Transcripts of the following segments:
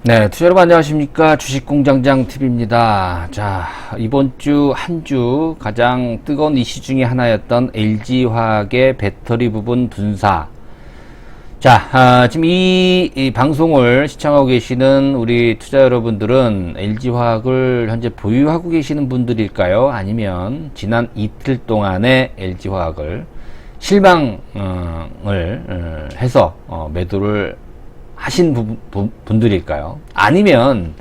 네, 투자 여러분 안녕하십니까? 주식공장장 TV입니다. 자, 이번 주 한 주 가장 뜨거운 이슈 중에 하나였던 LG화학의 배터리 부분 분사. 자, 지금 이 방송을 시청하고 계시는 우리 투자 여러분들은 LG화학을 현재 보유하고 계시는 분들일까요? 아니면 지난 이틀 동안의 LG화학을 실망을 해서 매도를 하신 분들일까요? 아니면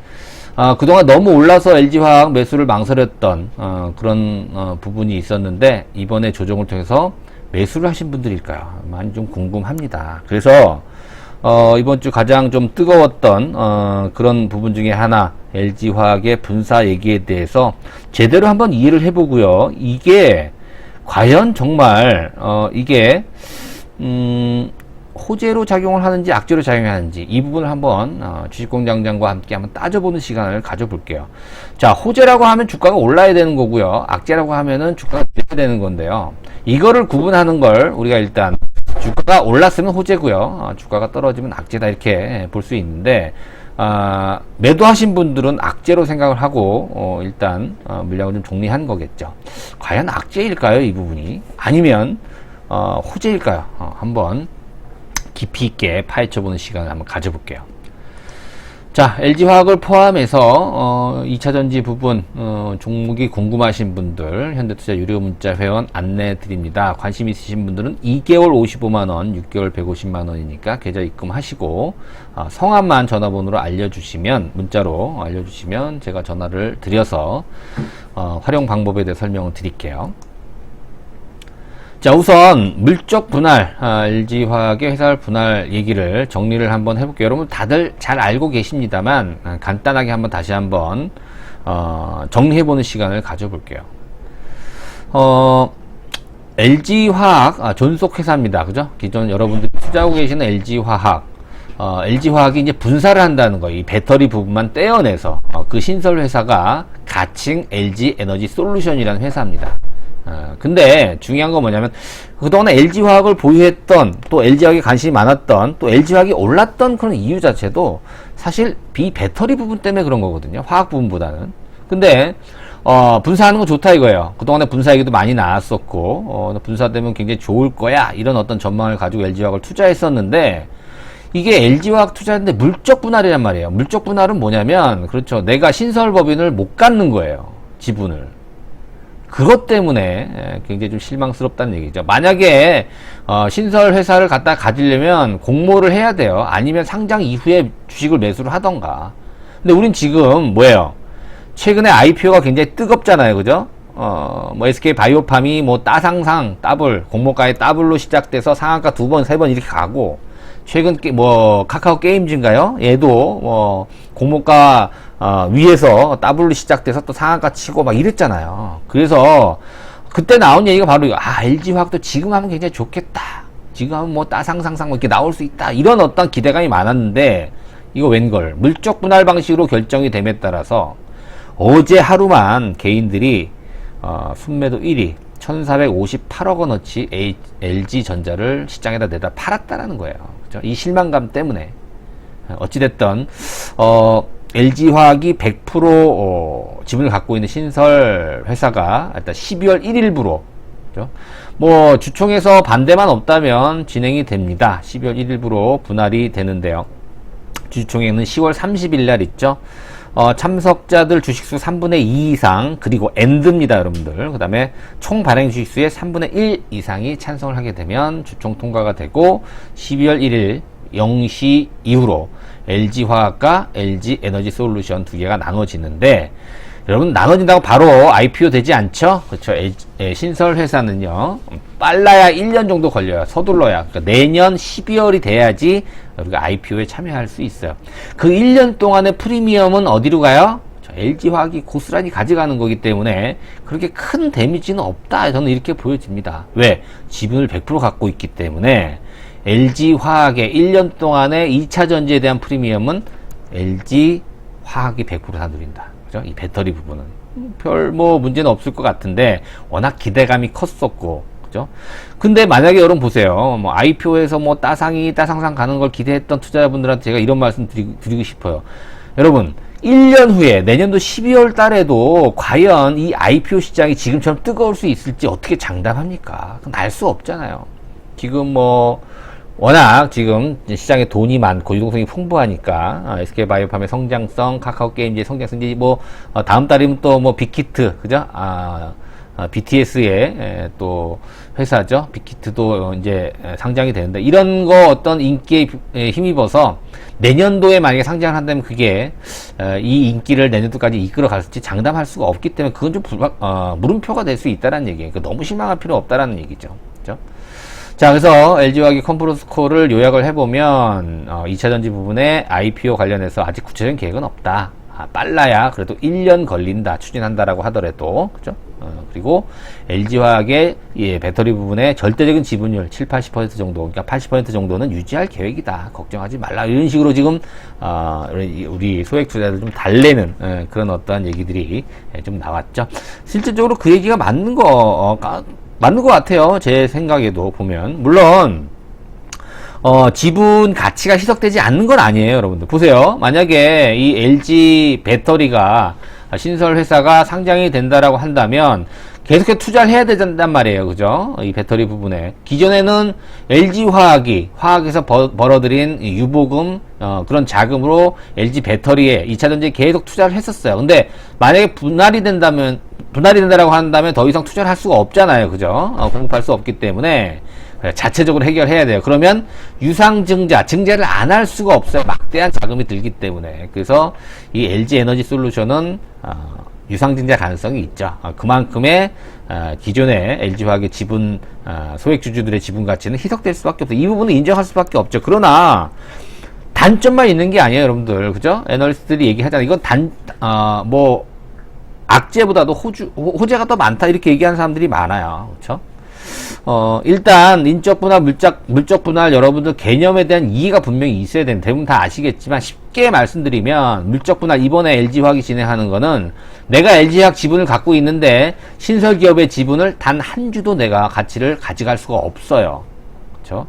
그동안 너무 올라서 LG화학 매수를 망설였던 그런 부분이 있었는데 이번에 조정을 통해서 매수를 하신 분들일까요? 많이 좀 궁금합니다. 그래서 이번 주 가장 좀 뜨거웠던 그런 부분 중에 하나, LG화학의 분사 얘기에 대해서 제대로 한번 이해를 해보고요. 이게 과연 정말 이게 호재로 작용을 하는지 악재로 작용하는지 이 부분을 한번 주식공장장과 함께 한번 따져보는 시간을 가져볼게요. 자, 호재라고 하면 주가가 올라야 되는 거고요. 악재라고 하면은 주가가 내려야 되는 건데요. 이거를 구분하는 걸 우리가 일단 주가가 올랐으면 호재고요. 주가가 떨어지면 악재다 이렇게 볼 수 있는데 매도하신 분들은 악재로 생각을 하고 일단 물량을 좀 정리한 거겠죠. 과연 악재일까요? 이 부분이 아니면 호재일까요? 한번 깊이 있게 파헤쳐보는 시간을 한번 가져볼게요. 자, LG화학을 포함해서 2차전지 부분 종목이 궁금하신 분들 현대투자 유료 문자 회원 안내 드립니다. 관심 있으신 분들은 2개월 55만원, 6개월 150만원이니까 계좌 입금하시고 성함만 전화번호로 알려주시면, 문자로 알려주시면 제가 전화를 드려서 활용 방법에 대해 설명을 드릴게요. 자, 우선 물적 분할, LG화학의 회사를 분할 얘기를 정리를 한번 해볼게요. 여러분 다들 잘 알고 계십니다만 간단하게 한번 다시 한번 정리해보는 시간을 가져볼게요. LG화학 존속회사입니다. 그죠? 기존 여러분들이 투자하고 계시는 LG화학, LG화학이 이제 분사를 한다는 거, 이 배터리 부분만 떼어내서 그 신설 회사가 가칭 LG에너지솔루션이라는 회사입니다. 근데 중요한 건 뭐냐면 그동안 LG화학을 보유했던, 또 LG화학에 관심이 많았던, 또 LG화학이 올랐던 그런 이유 자체도 사실 배터리 부분 때문에 그런 거거든요. 화학 부분보다는. 근데 분사하는 건 좋다 이거예요. 그동안에 분사 얘기도 많이 나왔었고 분사되면 굉장히 좋을 거야 이런 어떤 전망을 가지고 LG화학을 투자했었는데 이게 LG화학 투자했는데 물적 분할이란 말이에요. 물적 분할은 뭐냐면, 그렇죠, 내가 신설법인을 못 갖는 거예요. 지분을. 그것 때문에 굉장히 좀 실망스럽다는 얘기죠. 만약에 신설 회사를 갖다 가지려면 공모를 해야 돼요. 아니면 상장 이후에 주식을 매수를 하던가. 근데 우린 지금 뭐예요? 최근에 IPO가 굉장히 뜨겁잖아요. 그죠? 뭐 SK 바이오팜이 뭐 따상상 더블, 공모가에 더블로 시작돼서 상한가 2번, 3번 이렇게 가고, 최근 뭐 카카오 게임즈인가요? 얘도 뭐 공모가 위에서 더블로 시작돼서 또 상한가 치고 막 이랬잖아요. 그래서 그때 나온 얘기가 바로 LG화학도 지금 하면 굉장히 좋겠다, 지금 하면 뭐 따상상상 뭐 이렇게 나올 수 있다, 이런 어떤 기대감이 많았는데 이거 웬걸, 물적 분할 방식으로 결정이 됨에 따라서 어제 하루만 개인들이 순매도 1위 1458억 원어치 LG전자를 시장에다 내다 팔았다라는 거예요. 그죠? 이 실망감 때문에 어찌됐든 LG화학이 100% 지분을 갖고 있는 신설 회사가 일단 12월 1일부로, 그죠? 뭐 주총에서 반대만 없다면 진행이 됩니다. 12월 1일부로 분할이 되는데요. 주총에는 10월 30일 날 있죠. 참석자들 주식수 3분의 2 이상, 그리고 엔드입니다, 여러분들. 그 다음에 총 발행 주식수의 3분의 1 이상이 찬성을 하게 되면 주총 통과가 되고 12월 1일 0시 이후로 LG화학과 LG에너지솔루션 두 개가 나눠지는데, 여러분 나눠진다고 바로 IPO 되지 않죠? 그렇죠. 신설 회사는요 빨라야 1년 정도 걸려요. 서둘러야. 그러니까 내년 12월이 돼야지 우리가 IPO에 참여할 수 있어요. 그 1년 동안의 프리미엄은 어디로 가요? LG화학이 고스란히 가져가는 거기 때문에 그렇게 큰 데미지는 없다, 저는 이렇게 보여집니다. 왜? 지분을 100% 갖고 있기 때문에 LG화학의 1년 동안의 2차 전지에 대한 프리미엄은 LG화학이 100% 다 누린다. 이 배터리 부분은 별 뭐 문제는 없을 것 같은데 워낙 기대감이 컸었고, 그죠? 근데 만약에 여러분 보세요. 뭐 IPO에서 뭐 따상상 가는 걸 기대했던 투자자분들한테 제가 이런 말씀 드리고 싶어요. 여러분 1년 후에 내년도 12월 달에도 과연 이 IPO 시장이 지금처럼 뜨거울 수 있을지 어떻게 장담합니까? 그건 알 수 없잖아요. 지금 뭐 워낙 지금 시장에 돈이 많고 유동성이 풍부하니까 SK바이오팜의 성장성, 카카오게임즈의 성장성이 뭐 다음 달이면 또 뭐 빅히트 그죠? BTS의 또 회사죠. 빅히트도 이제 상장이 되는데 이런 거 어떤 인기에 힘입어서 내년도에 만약에 상장을 한다면 그게 이 인기를 내년도까지 이끌어 갔을지 장담할 수가 없기 때문에 그건 좀 물음표가 될 수 있다는 얘기예요. 너무 실망할 필요 없다라는 얘기죠. 그죠? 자, 그래서 LG화학의 컨퍼런스콜을 요약을 해보면 2차전지 부분에 IPO 관련해서 아직 구체적인 계획은 없다. 빨라야 그래도 1년 걸린다, 추진한다라고 하더라도, 그죠? 그리고 LG화학의 배터리 부분에 절대적인 지분율 70-80% 정도, 그러니까 80% 정도는 유지할 계획이다. 걱정하지 말라. 이런 식으로 지금 우리 소액 투자자들 좀 달래는 그런 어떠한 얘기들이 좀 나왔죠. 실질적으로 그 얘기가 맞는 것 같아요. 제 생각에도 보면. 물론 지분 가치가 희석되지 않는 건 아니에요, 여러분들. 보세요. 만약에 이 LG 배터리가 신설 회사가 상장이 된다라고 한다면 계속해서 투자를 해야 된단 말이에요. 그죠? 이 배터리 부분에. 기존에는 LG화학에서 벌어들인 유보금, 그런 자금으로 LG 배터리에 2차전지에 계속 투자를 했었어요. 근데 만약에 분할이 된다라고 한다면 더 이상 투자를 할 수가 없잖아요. 그죠? 공급할 수 없기 때문에 자체적으로 해결해야 돼요. 그러면 증자를 안 할 수가 없어요. 막대한 자금이 들기 때문에. 그래서 이 LG 에너지 솔루션은 유상증자 가능성이 있죠. 그만큼의 기존의 LG화학의 지분, 소액주주들의 지분 가치는 희석될 수밖에 없어요. 이 부분은 인정할 수밖에 없죠. 그러나 단점만 있는 게 아니에요, 여러분들. 그죠? 애널리스트들이 얘기하잖아요. 이건 악재보다도 호재가 더 많다, 이렇게 얘기하는 사람들이 많아요. 그렇죠? 일단 인적 분할, 물적 분할, 여러분들 개념에 대한 이해가 분명히 있어야 됩니다. 대부분 다 아시겠지만 쉽게 말씀드리면 물적 분할, 이번에 LG화학이 진행하는 거는 내가 LG화학 지분을 갖고 있는데 신설 기업의 지분을 단 한 주도 내가 가치를 가져갈 수가 없어요. 그렇죠?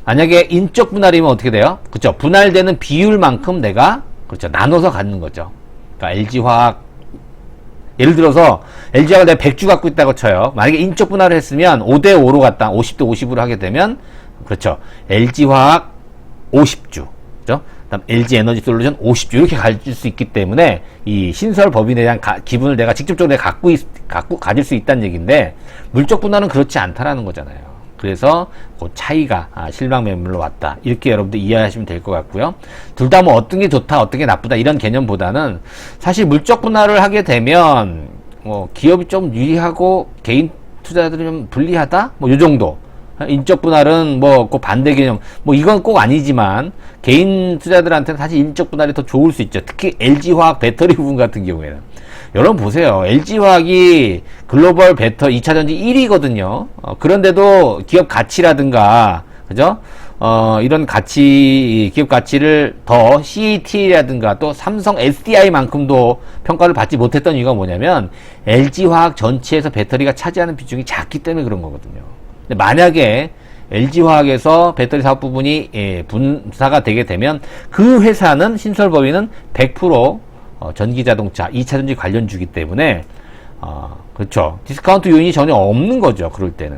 만약에 인적 분할이면 어떻게 돼요? 그렇죠? 분할되는 비율만큼 내가 그렇죠, 나눠서 갖는 거죠. 그러니까 LG화학, 예를 들어서 LG화학을 내가 100주 갖고 있다고 쳐요. 만약에 인적 분할을 했으면 5대5로 갔다 50대 50으로 하게 되면 그렇죠, LG화학 50주, 그렇죠? 그다음 LG에너지 솔루션 50주 이렇게 가질 수 있기 때문에 이 신설 법인에 대한 기분을 내가 직접적으로 가질 수 있다는 얘기인데, 물적 분할은 그렇지 않다라는 거잖아요. 그래서 그 차이가 실망 매물로 왔다, 이렇게 여러분들 이해하시면 될 것 같고요. 둘 다 뭐 어떤 게 좋다 어떤 게 나쁘다 이런 개념보다는 사실 물적 분할을 하게 되면 기업이 좀 유리하고 개인 투자자들이 좀 불리하다, 뭐 요 정도. 인적 분할은 꼭 반대 개념, 이건 꼭 아니지만 개인 투자자들한테는 사실 인적 분할이 더 좋을 수 있죠. 특히 LG화학 배터리 부분 같은 경우에는. 여러분 보세요. LG화학이 글로벌 배터리 2차전지 1위거든요. 그런데도 기업 가치라든가, 그죠? 이런 기업 가치를 더 CATL이라든가 또 삼성 SDI만큼도 평가를 받지 못했던 이유가 뭐냐면 LG화학 전체에서 배터리가 차지하는 비중이 작기 때문에 그런 거거든요. 근데 만약에 LG화학에서 배터리 사업 부분이 분사가 되게 되면 그 회사는 신설법인은 100% 전기자동차 2차전지 관련주기 때문에 그렇죠, 디스카운트 요인이 전혀 없는 거죠. 그럴 때는.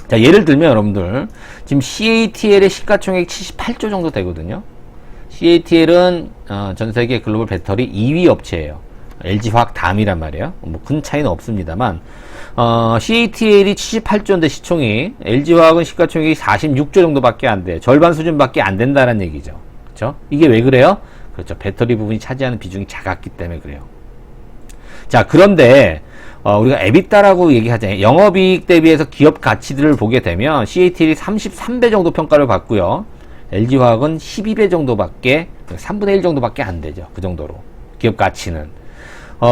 자, 예를 들면 여러분들 지금 CATL의 시가총액이 78조 정도 되거든요. CATL은 전세계 글로벌 배터리 2위 업체예요. LG화학 다음이란 말이에요. 큰 차이는 없습니다만 CATL이 78조인데 시총이, LG화학은 시가총액이 46조 정도밖에 안 돼. 절반 수준밖에 안 된다는 얘기죠. 그렇죠? 이게 왜 그래요? 그렇죠. 배터리 부분이 차지하는 비중이 작았기 때문에 그래요. 자, 그런데 우리가 EBITDA라고 얘기하잖아요. 영업이익 대비해서 기업 가치들을 보게 되면 CATL이 33배 정도 평가를 받고요. LG화학은 12배 정도밖에, 3분의 1 정도밖에 안 되죠. 그 정도로 기업 가치는.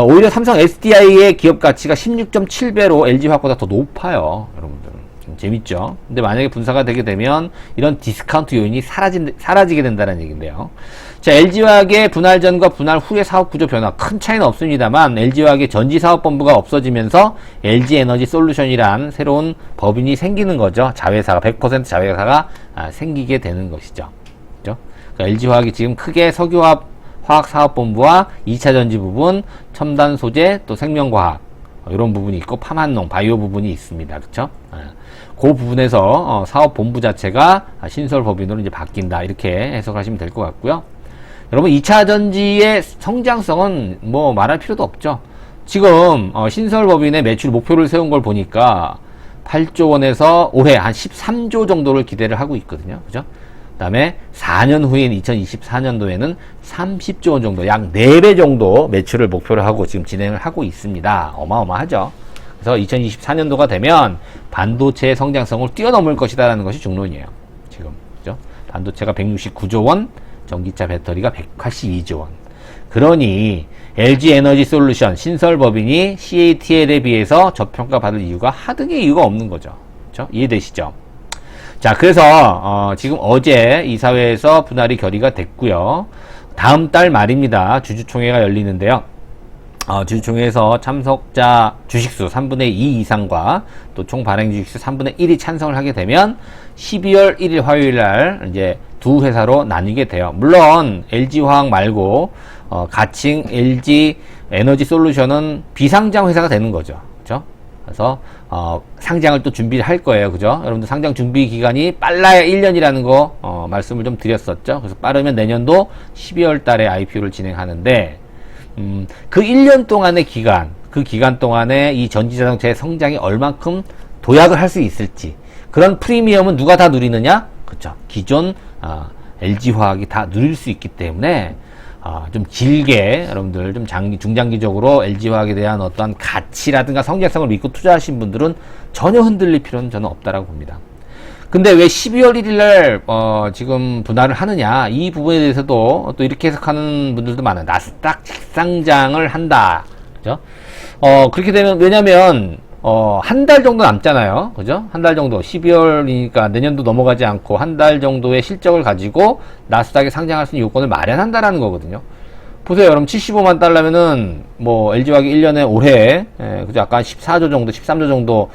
오히려 삼성 SDI의 기업 가치가 16.7배로 LG화학보다 더 높아요. 여러분들 좀 재밌죠? 근데 만약에 분사가 되게 되면 이런 디스카운트 요인이 사라지게 된다는 얘기인데요. 자, LG화학의 분할 전과 분할 후의 사업 구조 변화 큰 차이는 없습니다만 LG화학의 전지사업본부가 없어지면서 LG에너지 솔루션이란 새로운 법인이 생기는 거죠. 자회사가 100% 자회사가 생기게 되는 것이죠. 그렇죠? 그러니까 LG화학이 지금 크게 석유화학 화학사업본부와 2차 전지 부분, 첨단 소재, 또 생명과학 이런 부분이 있고 팜한농, 바이오 부분이 있습니다. 그쵸? 그 부분에서 사업본부 자체가 신설법인으로 이제 바뀐다 이렇게 해석하시면 될 것 같고요. 여러분 2차 전지의 성장성은 뭐 말할 필요도 없죠. 지금 신설법인의 매출 목표를 세운 걸 보니까 8조 원에서 올해 한 13조 정도를 기대를 하고 있거든요. 그죠? 그 다음에 4년 후인 2024년도에는 30조 원 정도, 약 4배 정도 매출을 목표로 하고 지금 진행을 하고 있습니다. 어마어마하죠. 그래서 2024년도가 되면 반도체의 성장성을 뛰어넘을 것이다라는 것이 중론이에요. 지금. 그죠? 반도체가 169조 원, 전기차 배터리가 182조 원. 그러니 LG 에너지 솔루션 신설법인이 CATL에 비해서 저평가 받을 이유가 하등의 이유가 없는 거죠. 그렇죠? 이해되시죠? 자, 그래서 지금 어제 이사회에서 분할이 결의가 됐고요. 다음 달 말입니다. 주주총회가 열리는데요. 주주총회에서 참석자 주식수 3분의 2 이상과 또 총 발행 주식수 3분의 1이 찬성을 하게 되면 12월 1일 화요일 날 이제 두 회사로 나뉘게 돼요. 물론 LG화학 말고 가칭 LG 에너지 솔루션은 비상장 회사가 되는 거죠. 그렇죠? 그래서 상장을 또 준비를 할 거예요. 그죠? 여러분들 상장 준비 기간이 빨라야 1년이라는 거 말씀을 좀 드렸었죠. 그래서 빠르면 내년도 12월 달에 IPO를 진행하는데 그 1년 동안의 기간, 그 기간 동안에 이 전기자동차의 성장이 얼만큼 도약을 할 수 있을지, 그런 프리미엄은 누가 다 누리느냐? 그쵸. 기존 LG화학이 다 누릴 수 있기 때문에 좀 길게 여러분들 좀 중장기적으로 LG화학에 대한 어떠한 가치라든가 성장성을 믿고 투자하신 분들은 전혀 흔들릴 필요는 저는 없다라고 봅니다. 근데 왜 12월 1일날 지금 분할을 하느냐, 이 부분에 대해서도 또 이렇게 해석하는 분들도 많아요. 나스닥 직상장을 한다. 그죠? 그렇게 되면, 왜냐면 한 달 정도 남잖아요. 그죠? 한 달 정도, 12월이니까 내년도 넘어가지 않고 한 달 정도의 실적을 가지고 나스닥에 상장할 수 있는 요건을 마련한다라는 거거든요. 보세요. 여러분 75만 달러면은 뭐 LG화학이 1년에 올해 그죠? 아까 14조 정도, 13조 정도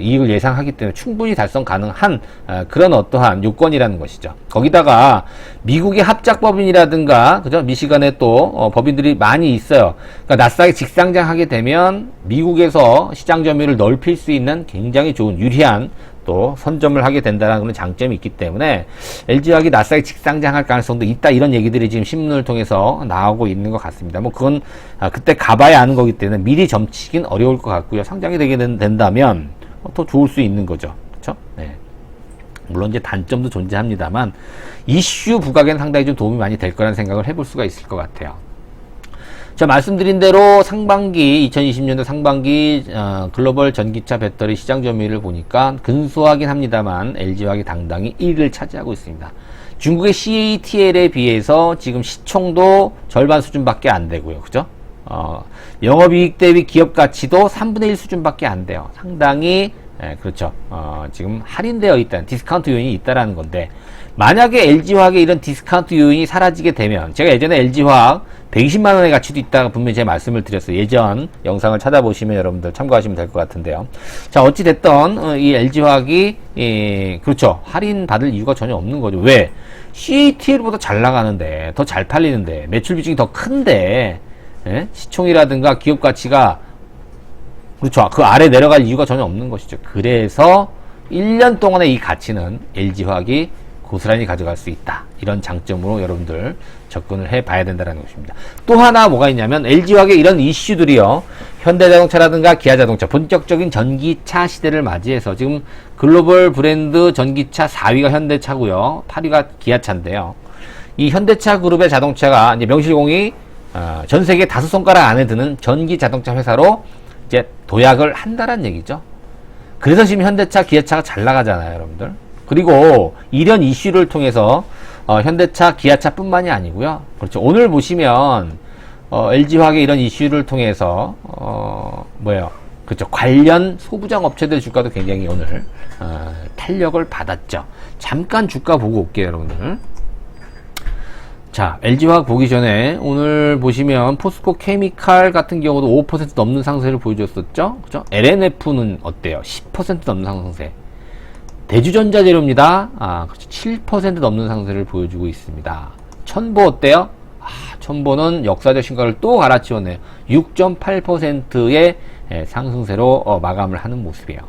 이익을 예상하기 때문에 충분히 달성 가능한 그런 어떠한 요건이라는 것이죠. 거기다가 미국의 합작법인이라든가 그죠? 미시간에 또 법인들이 많이 있어요. 그러니까 나스닥에 직상장하게 되면 미국에서 시장 점유율을 넓힐 수 있는 굉장히 좋은 유리한 또 선점을 하게 된다는 그런 장점이 있기 때문에 LG화학이 나스닥에 직상장할 가능성도 있다, 이런 얘기들이 지금 신문을 통해서 나오고 있는 것 같습니다. 뭐 그건 그때 가봐야 아는 거기 때문에 미리 점치긴 어려울 것 같고요. 상장이 되게 된다면 더 좋을 수 있는 거죠. 그렇죠? 네. 물론 이제 단점도 존재합니다만 이슈 부각에는 상당히 좀 도움이 많이 될 거라는 생각을 해볼 수가 있을 것 같아요. 자, 말씀드린 대로 상반기 2020년도 상반기 글로벌 전기차 배터리 시장 점유율을 보니까 근소하긴 합니다만 LG화학이 당당히 1위를 차지하고 있습니다. 중국의 CATL에 비해서 지금 시총도 절반 수준밖에 안 되고요. 그죠? 영업이익 대비 기업 가치도 3분의 1 수준밖에 안 돼요. 상당히 그렇죠. 지금 할인되어 있다는, 디스카운트 요인이 있다라는 건데, 만약에 LG화학의 이런 디스카운트 요인이 사라지게 되면, 제가 예전에 LG화학 120만원의 가치도 있다가 분명히 제가 말씀을 드렸어요. 예전 영상을 찾아보시면 여러분들 참고하시면 될 것 같은데요. 자, 어찌됐던 이 LG화학이 그렇죠. 할인 받을 이유가 전혀 없는 거죠. 왜? CATL보다 잘 나가는데, 더 잘 팔리는데, 매출 비중이 더 큰데, 시총이라든가 기업 가치가 그렇죠. 그 아래 내려갈 이유가 전혀 없는 것이죠. 그래서 1년 동안의 이 가치는 LG화학이 고스란히 가져갈 수 있다. 이런 장점으로 여러분들 접근을 해봐야 된다는 것입니다. 또 하나 뭐가 있냐면 LG화학의 이런 이슈들이요. 현대자동차라든가 기아자동차, 본격적인 전기차 시대를 맞이해서 지금 글로벌 브랜드 전기차 4위가 현대차고요. 8위가 기아차인데요. 이 현대차 그룹의 자동차가 이제 명실공히 전 세계 5손가락 안에 드는 전기자동차 회사로 이제 도약을 한다는 얘기죠. 그래서 지금 현대차, 기아차가 잘 나가잖아요, 여러분들. 그리고 이런 이슈를 통해서 현대차, 기아차 뿐만이 아니고요. 그렇죠. 오늘 보시면 LG화학의 이런 이슈를 통해서 그렇죠. 관련 소부장 업체들 주가도 굉장히 오늘 탄력을 받았죠. 잠깐 주가 보고 올게요, 여러분들. 자, LG화학 보기 전에 오늘 보시면 포스코 케미칼 같은 경우도 5% 넘는 상승세를 보여줬었죠. 그죠? LNF는 어때요? 10% 넘는 상승세. 대주전자재료입니다. 그렇죠. 7% 넘는 상승세를 보여주고 있습니다. 첨보 어때요? 첨보는 역사적 신고가를 또 갈아치웠네요. 6.8%의 상승세로 마감을 하는 모습이에요.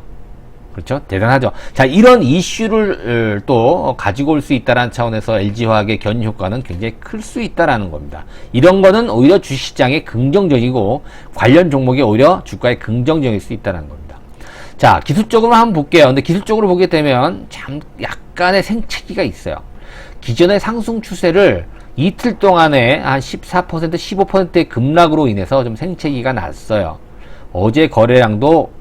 그렇죠? 대단하죠. 자, 이런 이슈를 또 가지고 올 수 있다는 차원에서 LG화학의 견인 효과는 굉장히 클 수 있다라는 겁니다. 이런 거는 오히려 주시장에 긍정적이고 관련 종목이 오히려 주가에 긍정적일 수 있다는 겁니다. 자, 기술적으로 한번 볼게요. 근데 기술적으로 보게 되면 참 약간의 생채기가 있어요. 기존의 상승 추세를 이틀 동안에 한 14%, 15%의 급락으로 인해서 좀 생채기가 났어요. 어제 거래량도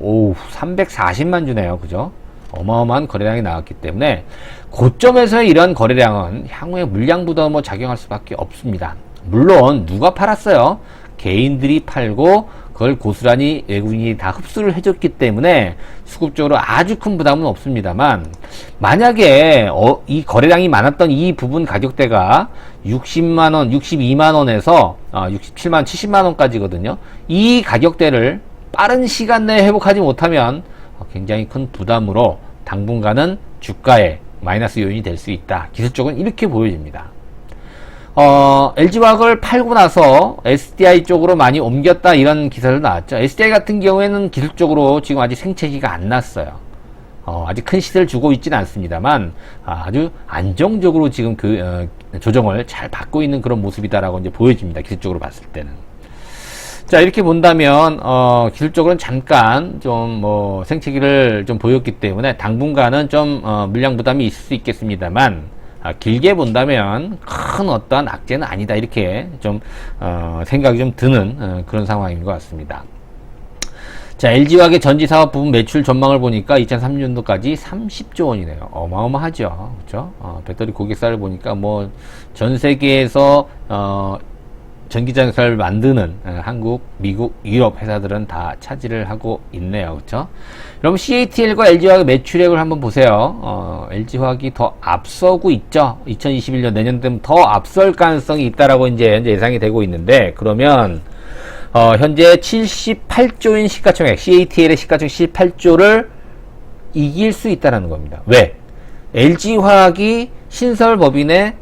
340만 주네요. 그죠? 어마어마한 거래량이 나왔기 때문에 고점에서의 이런 거래량은 향후에 물량 부담으로 작용할 수밖에 없습니다. 물론 누가 팔았어요? 개인들이 팔고 그걸 고스란히 외국인이 다 흡수를 해줬기 때문에 수급적으로 아주 큰 부담은 없습니다만, 만약에 이 거래량이 많았던 이 부분 가격대가 60만원, 62만원에서 67만, 70만원까지거든요. 이 가격대를 빠른 시간 내에 회복하지 못하면 굉장히 큰 부담으로 당분간은 주가에 마이너스 요인이 될 수 있다. 기술적으로는 이렇게 보여집니다. LG화학을 팔고 나서 SDI 쪽으로 많이 옮겼다, 이런 기사를 나왔죠. SDI 같은 경우에는 기술적으로 지금 아직 생채기가 안 났어요. 아직 큰 시세를 주고 있지는 않습니다만 아주 안정적으로 지금 조정을 잘 받고 있는 그런 모습이다라고 이제 보여집니다. 기술적으로 봤을 때는. 자, 이렇게 본다면 기술적으로는 잠깐 좀 생채기를 좀 보였기 때문에 당분간은 좀 물량 부담이 있을 수 있겠습니다만, 길게 본다면 큰 어떠한 악재는 아니다, 이렇게 좀 생각이 좀 드는 그런 상황인 것 같습니다. 자, LG화학의 전지사업 부분 매출 전망을 보니까 2030년도까지 30조 원이네요. 어마어마하죠. 그렇죠? 배터리 고객사를 보니까 뭐 전 세계에서 전기장사를 만드는 한국, 미국, 유럽 회사들은 다 차지를 하고 있네요. 그렇죠? 여러분, CATL과 LG화학의 매출액을 한번 보세요. LG화학이 더 앞서고 있죠. 2021년 내년 되면 더 앞설 가능성이 있다라고 이제 현재 예상이 되고 있는데, 그러면 현재 78조인 시가총액, CATL의 시가총액 78조를 이길 수 있다라는 겁니다. 왜? LG화학이 신설법인의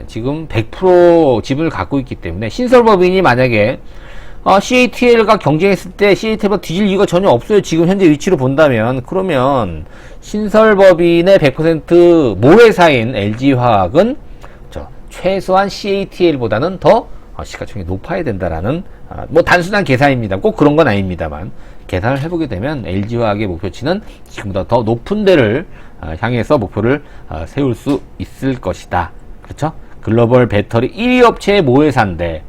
지금 100% 지분을 갖고 있기 때문에, 신설법인이 만약에 CATL과 경쟁했을 때 CATL보다 뒤질 이유가 전혀 없어요. 지금 현재 위치로 본다면. 그러면 신설법인의 100% 모회사인 LG화학은 최소한 CATL보다는 더 시가총액이 높아야 된다라는 뭐 단순한 계산입니다. 꼭 그런 건 아닙니다만, 계산을 해보게 되면 LG화학의 목표치는 지금보다 더 높은 데를 향해서 목표를 세울 수 있을 것이다. 그렇죠? 글로벌 배터리 1위 업체의 모회사인데,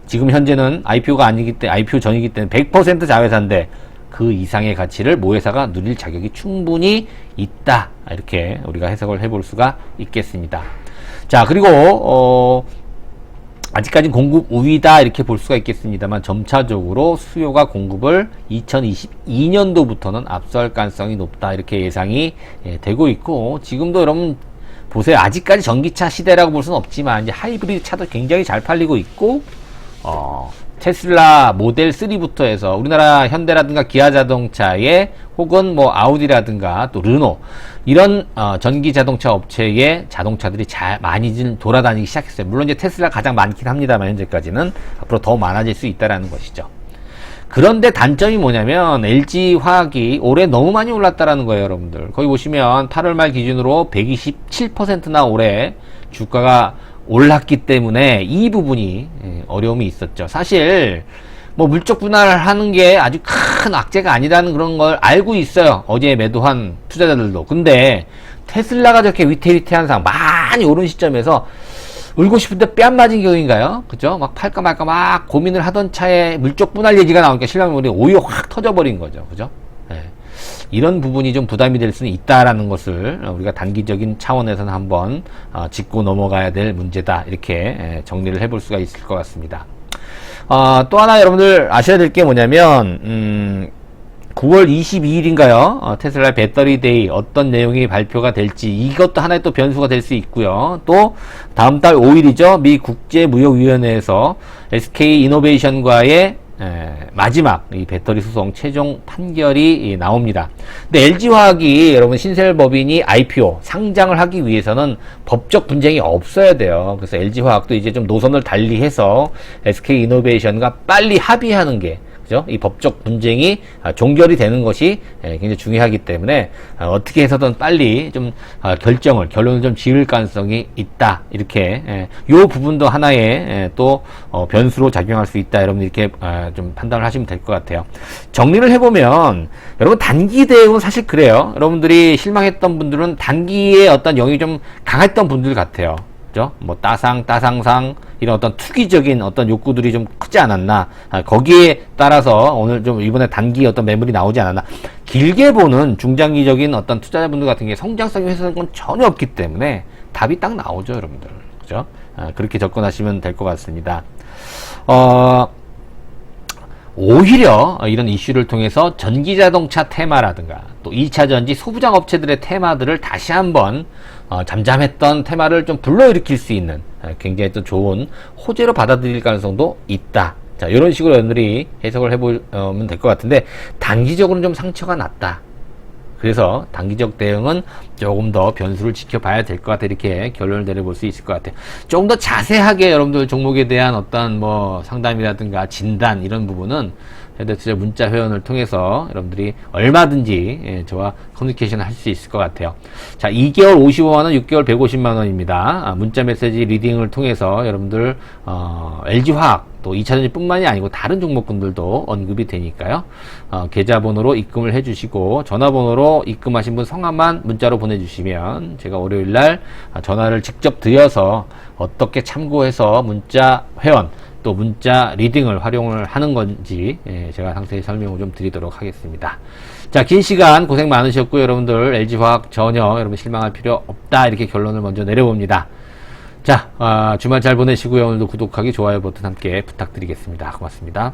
지금 현재는 IPO가 아니기 때문에, IPO 전이기 때문에 100% 자회사인데 그 이상의 가치를 모회사가 누릴 자격이 충분히 있다. 이렇게 우리가 해석을 해볼 수가 있겠습니다. 자, 그리고 아직까지는 공급 우위다, 이렇게 볼 수가 있겠습니다만, 점차적으로 수요가 공급을 2022년도부터는 앞설 가능성이 높다, 이렇게 예상이 되고 있고, 지금도 여러분 보세요. 아직까지 전기차 시대라고 볼 수는 없지만 이제 하이브리드 차도 굉장히 잘 팔리고 있고, 테슬라 모델 3부터 해서 우리나라 현대라든가 기아 자동차에, 혹은 뭐 아우디라든가 또 르노, 이런 전기 자동차 업체의 자동차들이 많이 돌아다니기 시작했어요. 물론 이제 테슬라 가장 많긴 합니다만, 현재까지는 앞으로 더 많아질 수 있다라는 것이죠. 그런데 단점이 뭐냐면 LG화학이 올해 너무 많이 올랐다라는 거예요, 여러분들. 거기 보시면 8월 말 기준으로 127%나 올해 주가가 올랐기 때문에 이 부분이 어려움이 있었죠. 사실 뭐 물적 분할하는 게 아주 큰 악재가 아니라는 그런 걸 알고 있어요. 어제 매도한 투자자들도. 근데 테슬라가 저렇게 위태위태한 상황, 많이 오른 시점에서 울고 싶은데 뺨 맞은 경우인가요? 그죠? 막 팔까 말까 막 고민을 하던 차에 물적 분할 얘기가 나오니까 신랑이 오히려 확 터져버린 거죠. 그죠? 네. 이런 부분이 좀 부담이 될 수는 있다라는 것을 우리가 단기적인 차원에서는 한번 짚고 넘어가야 될 문제다, 이렇게 정리를 해볼 수가 있을 것 같습니다. 또 하나 여러분들 아셔야 될 게 뭐냐면 9월 22일인가요? 테슬라 배터리 데이 어떤 내용이 발표가 될지, 이것도 하나의 또 변수가 될 수 있고요. 또 다음 달 5일이죠. 미 국제무역위원회에서 SK 이노베이션과의 마지막 이 배터리 소송 최종 판결이 나옵니다. 근데 LG화학이 여러분 신설법인이 IPO 상장을 하기 위해서는 법적 분쟁이 없어야 돼요. 그래서 LG화학도 이제 좀 노선을 달리해서 SK이노베이션과 빨리 합의하는 게 이 법적 분쟁이 종결이 되는 것이 굉장히 중요하기 때문에 어떻게 해서든 빨리 좀 결론을 좀 지을 가능성이 있다. 이렇게 요 부분도 하나의 또 변수로 작용할 수 있다. 여러분 이렇게 좀 판단을 하시면 될 것 같아요. 정리를 해보면 여러분 단기 대응은 사실 그래요. 여러분들이 실망했던 분들은 단기에 어떤 영역이 좀 강했던 분들 같아요. 그죠? 뭐 따상상 이런 어떤 투기적인 어떤 욕구들이 좀 크지 않았나. 거기에 따라서 오늘 좀 이번에 단기 어떤 매물이 나오지 않았나. 길게 보는 중장기적인 어떤 투자자분들 같은 게 성장성이 훼손된 건 전혀 없기 때문에 답이 딱 나오죠, 여러분들. 그죠? 그렇게 접근하시면 될 것 같습니다. 오히려 이런 이슈를 통해서 전기자동차 테마라든가 또 2차 전지 소부장 업체들의 테마들을 다시 한번 잠잠했던 테마를 좀 불러일으킬 수 있는 굉장히 또 좋은 호재로 받아들일 가능성도 있다. 자, 이런 식으로 여러분들이 해석을 해보면 될 것 같은데 단기적으로는 좀 상처가 났다. 그래서 단기적 대응은 조금 더 변수를 지켜봐야 될 것 같아. 이렇게 결론을 내려볼 수 있을 것 같아요. 조금 더 자세하게 여러분들 종목에 대한 어떤 뭐 상담이라든가 진단 이런 부분은 헤드투자 문자 회원을 통해서 여러분들이 얼마든지 저와 커뮤니케이션을 할 수 있을 것 같아요. 자, 2개월 55만원, 6개월 150만원입니다. 문자 메시지 리딩을 통해서 여러분들 LG화학 또 2차전지 뿐만이 아니고 다른 종목군들도 언급이 되니까요. 계좌번호로 입금을 해주시고 전화번호로 입금하신 분 성함만 문자로 보내주시면 제가 월요일날 전화를 직접 드려서 어떻게 참고해서 문자 회원 또 문자 리딩을 활용을 하는 건지 제가 상세히 설명을 좀 드리도록 하겠습니다. 자, 긴 시간 고생 많으셨고요. 여러분들 LG화학 전혀 여러분 실망할 필요 없다. 이렇게 결론을 먼저 내려봅니다. 자, 주말 잘 보내시고요. 오늘도 구독하기, 좋아요 버튼 함께 부탁드리겠습니다. 고맙습니다.